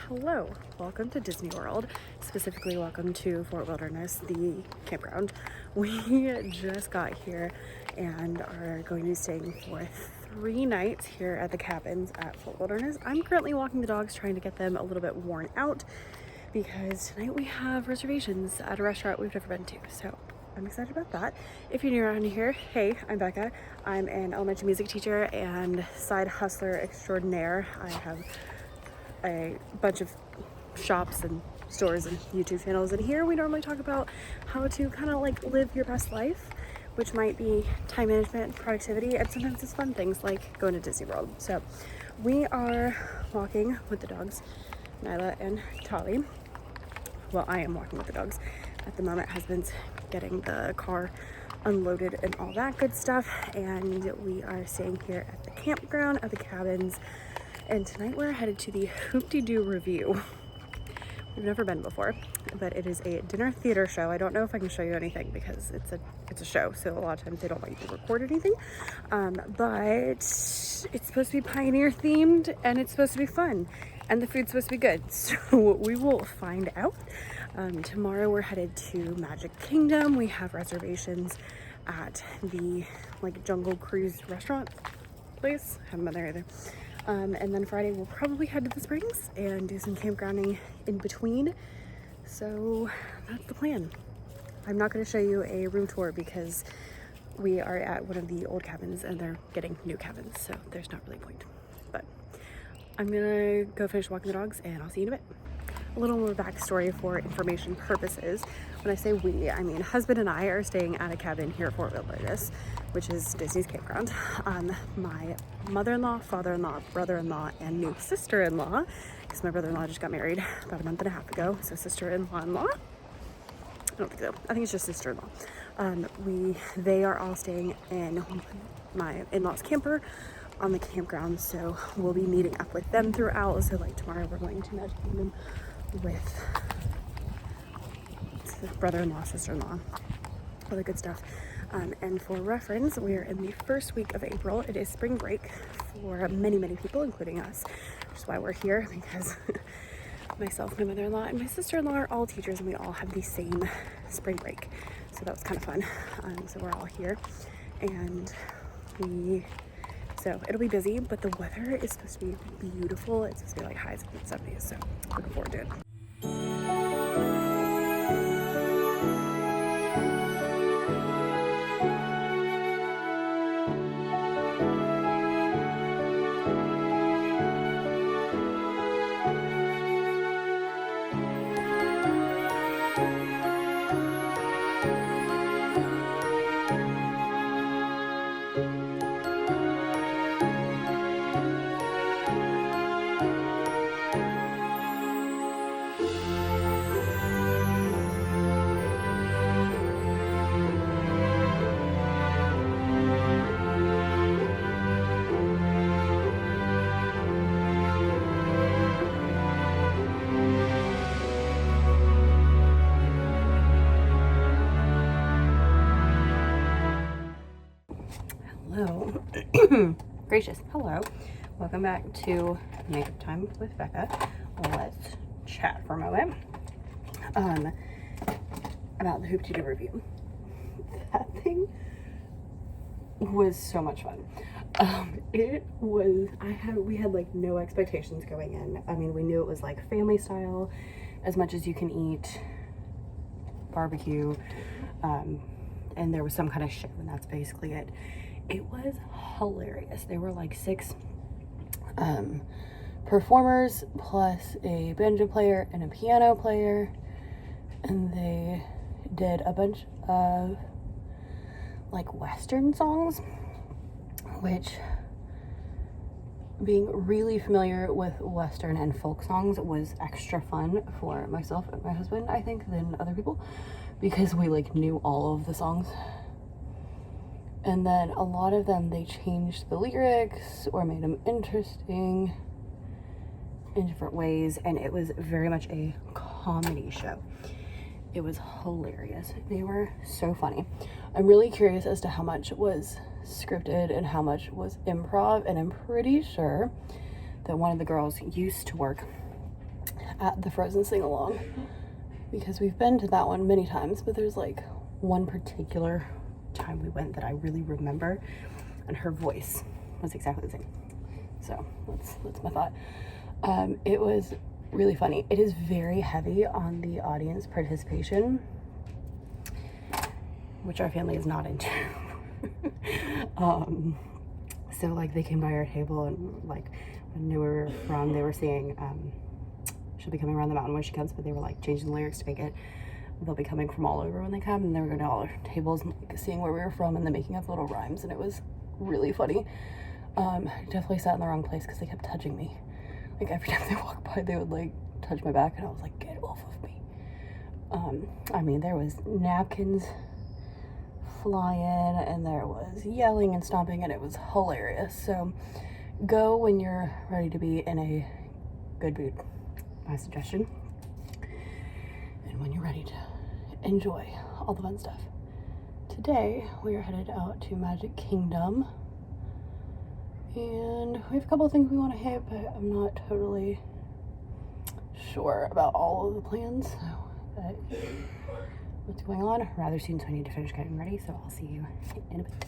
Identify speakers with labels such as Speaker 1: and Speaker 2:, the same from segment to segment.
Speaker 1: Hello, welcome to Disney World, specifically welcome to Fort Wilderness, the campground. We just got here and are going to be staying for 3 nights here at the cabins at Fort Wilderness. I'm currently walking the dogs, trying to get them a little bit worn out because tonight we have reservations at a restaurant we've never been to, so I'm excited about that. If you're new around here, hey, I'm Becca. I'm an elementary music teacher and side hustler extraordinaire. I have a bunch of shops and stores and YouTube channels, and here we normally talk about how to kind of like live your best life, which might be time management, productivity, and sometimes it's fun things like going to Disney World. So we are walking with the dogs, Nyla and Tali. Well, I am walking with the dogs at the moment. Husband's getting the car unloaded and all that good stuff, and we are staying here at the campground at the cabins. And tonight we're headed to the Hoop-Dee-Doo Revue. We've never been before, but it is a dinner theater show. I don't know if I can show you anything because it's a show, so a lot of times they don't let you record anything. But it's supposed to be Pioneer themed, and it's supposed to be fun, and the food's supposed to be good. So we will find out. Tomorrow we're headed to Magic Kingdom. We have reservations at the Jungle Cruise restaurant place. Haven't been there either. And then Friday we'll probably head to the springs and do some campgrounding in between. So that's the plan. I'm not going to show you a room tour because we are at one of the old cabins and they're getting new cabins, so there's not really a point. But I'm gonna go finish walking the dogs and I'll see you in a bit. A little more backstory for information purposes. When I say we, I mean husband and I are staying at a cabin here at Fort Wilderness, which is Disney's campground. My mother-in-law, father-in-law, brother-in-law, and new sister-in-law, because my brother-in-law just got married about a month and a half ago, so sister-in-law-in-law? I don't think so. I think it's just sister-in-law. They are all staying in my in-laws camper on the campground, so we'll be meeting up with them throughout. So like tomorrow we're going to Magic Kingdom with brother-in-law, sister-in-law, all the good stuff. And for reference, we are in the first week of April. It is spring break for many, many people, including us, which is why we're here, because myself, my mother-in-law, and my sister-in-law are all teachers, and we all have the same spring break. So that was kind of fun. So we're all here, and so it'll be busy, but the weather is supposed to be beautiful. It's supposed to be like highs in the 70s, so looking forward to it. Hello. Gracious. Hello. Welcome back to Makeup Time with Becca. Let's chat for a moment about the Hoop-Dee-Doo Revue. That thing was so much fun. We had like no expectations going in. I mean, we knew it was like family style, as much as you can eat, barbecue, and there was some kind of show, and that's basically it. It was hilarious. There were like 6 performers plus a banjo player and a piano player, and they did a bunch of like Western songs, which, being really familiar with Western and folk songs, was extra fun for myself and my husband, I think, than other people, because we like knew all of the songs. And then a lot of them, they changed the lyrics or made them interesting in different ways, and it was very much a comedy show. It was hilarious. They were so funny. I'm really curious as to how much was scripted and how much was improv, and I'm pretty sure that one of the girls used to work at the Frozen sing-along, because we've been to that one many times, but there's like one particular time we went that I really remember, and her voice was exactly the same. So that's my thought. It was really funny. It is very heavy on the audience participation, which our family is not into. So like they came by our table, and like when they were from, they were singing She'll Be Coming Around the Mountain When She Comes, but they were like changing the lyrics to make it, they'll be coming from all over when they come, and they were going to all our tables and like seeing where we were from and then making up little rhymes, and it was really funny. Definitely sat in the wrong place because they kept touching me. Like every time they walked by, they would like touch my back, and I was like, get off of me. I mean, there was napkins flying, and there was yelling and stomping, and it was hilarious. So go when you're ready to be in a good mood, my suggestion, and when you're ready to enjoy all the fun stuff. Today we are headed out to Magic Kingdom, and we have a couple of things we want to hit, but I'm not totally sure about all of the plans. So what's going on rather soon, so I need to finish getting ready, so I'll see you in a bit.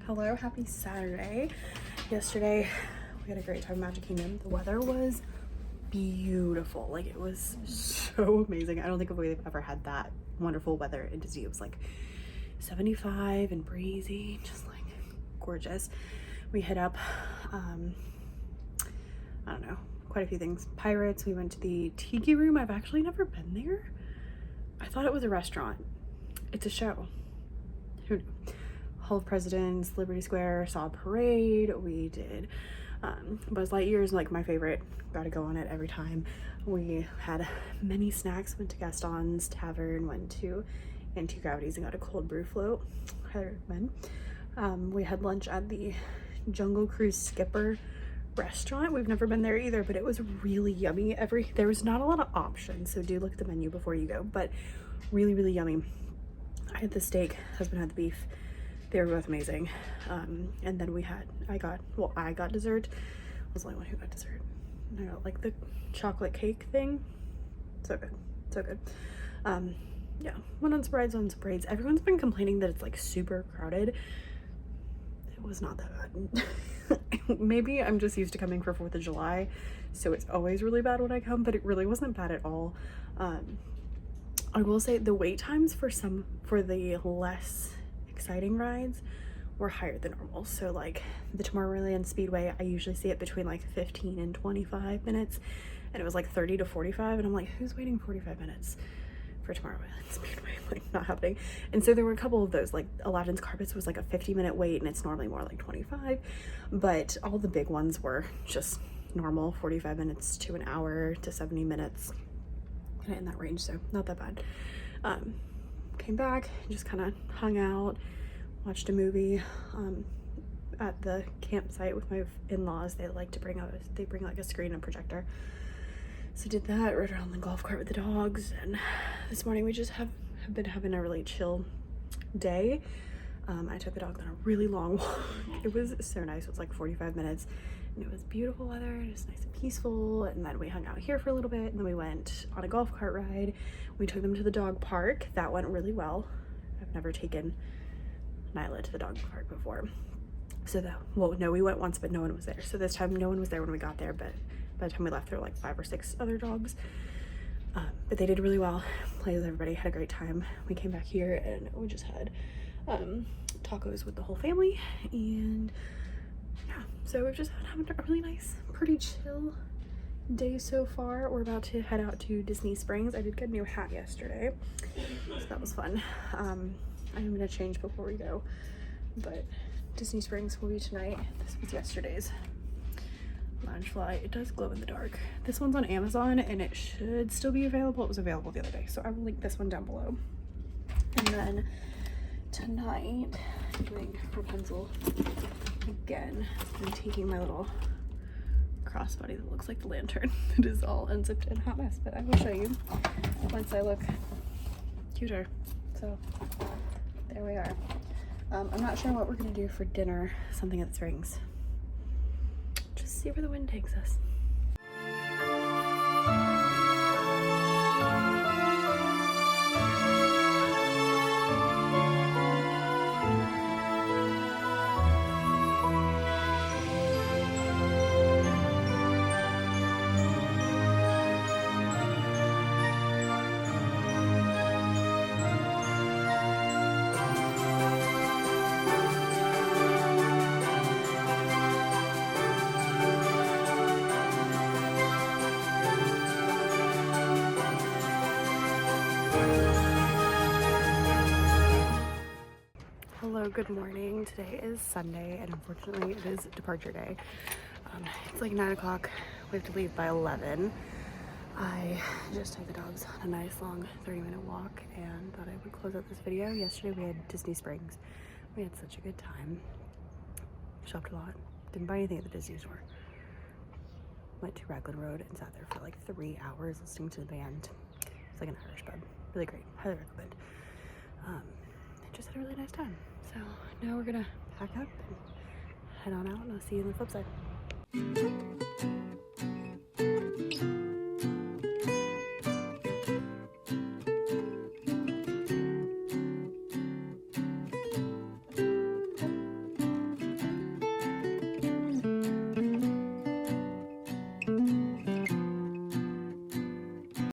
Speaker 1: Hello, happy Saturday. Yesterday we had a great time at Magic Kingdom. The weather was beautiful. Like, it was so amazing. I don't think we've ever had that wonderful weather in Disney. It was like 75 and breezy, just like gorgeous. We hit up, I don't know, quite a few things. Pirates, we went to the Tiki Room. I've actually never been there. I thought it was a restaurant. It's a show. Who knew? Hall of Presidents, Liberty Square, saw a parade. We did Buzz Lightyear's like my favorite. Gotta go on it every time. We had many snacks, went to Gaston's Tavern, went to Anti-Gravity's and got a cold brew float. Highly recommend. We had lunch at the Jungle Cruise Skipper restaurant. We've never been there either, but it was really yummy. There was not a lot of options, so do look at the menu before you go, but really, really yummy. I had the steak, husband had the beef. They were both amazing. And then I got dessert. I was the only one who got dessert. I got like the chocolate cake thing. So good, so good. Yeah, went on Sprites, Everyone's been complaining that it's like super crowded. It was not that bad. Maybe I'm just used to coming for 4th of July, so it's always really bad when I come, but it really wasn't bad at all. I will say the wait times for the less exciting rides were higher than normal. So like the Tomorrowland Speedway, I usually see it between like 15 and 25 minutes, and it was like 30 to 45, and I'm like, who's waiting 45 minutes for Tomorrowland Speedway? Like, not happening. And so there were a couple of those, like Aladdin's Carpets was like a 50-minute wait, and it's normally more like 25, but all the big ones were just normal 45 minutes to an hour to 70 minutes, kind of in that range, so not that bad. Came back, just kind of hung out, watched a movie at the campsite with my in-laws. They like to bring like a screen and projector, so did that, rode around the golf cart with the dogs, and this morning we just have been having a really chill day. I took the dogs on a really long walk. It was so nice. It was like 45 minutes, and it was beautiful weather, just nice and peaceful. And then we hung out here for a little bit, and then we went on a golf cart ride. We took them to the dog park. That went really well. I've never taken Nyla to the dog park before. So we went once, but no one was there. So this time no one was there when we got there, but by the time we left there were like 5 or 6 other dogs. But they did really well. Played with everybody, had a great time. We came back here and we just had tacos with the whole family, and yeah, so we've just been having a really nice, pretty chill day so far. We're about to head out to Disney Springs. I did get a new hat yesterday, so that was fun. I'm gonna change before we go, but Disney Springs will be tonight. This was yesterday's Loungefly. It does glow in the dark. This one's on Amazon and it should still be available. It was available the other day, so I will link this one down below. And then tonight, doing Rapunzel again. I'm taking my little crossbody that looks like the lantern. It is all unzipped and a hot mess, but I will show you once I look cuter. So there we are. I'm not sure what we're gonna do for dinner. Something at the Springs. Just see where the wind takes us. Hello, good morning. Today is Sunday, and unfortunately it is departure day. It's like 9 o'clock. We have to leave by 11. I just took the dogs on a nice long 30-minute walk and thought I would close out this video. Yesterday we had Disney Springs. We had such a good time. Shopped a lot. Didn't buy anything at the Disney store. Went to Raglan Road and sat there for like 3 hours listening to the band. It's like an Irish pub. Really great. Highly recommend. I just had a really nice time. So now we're gonna pack up and head on out, and I'll see you on the flip side.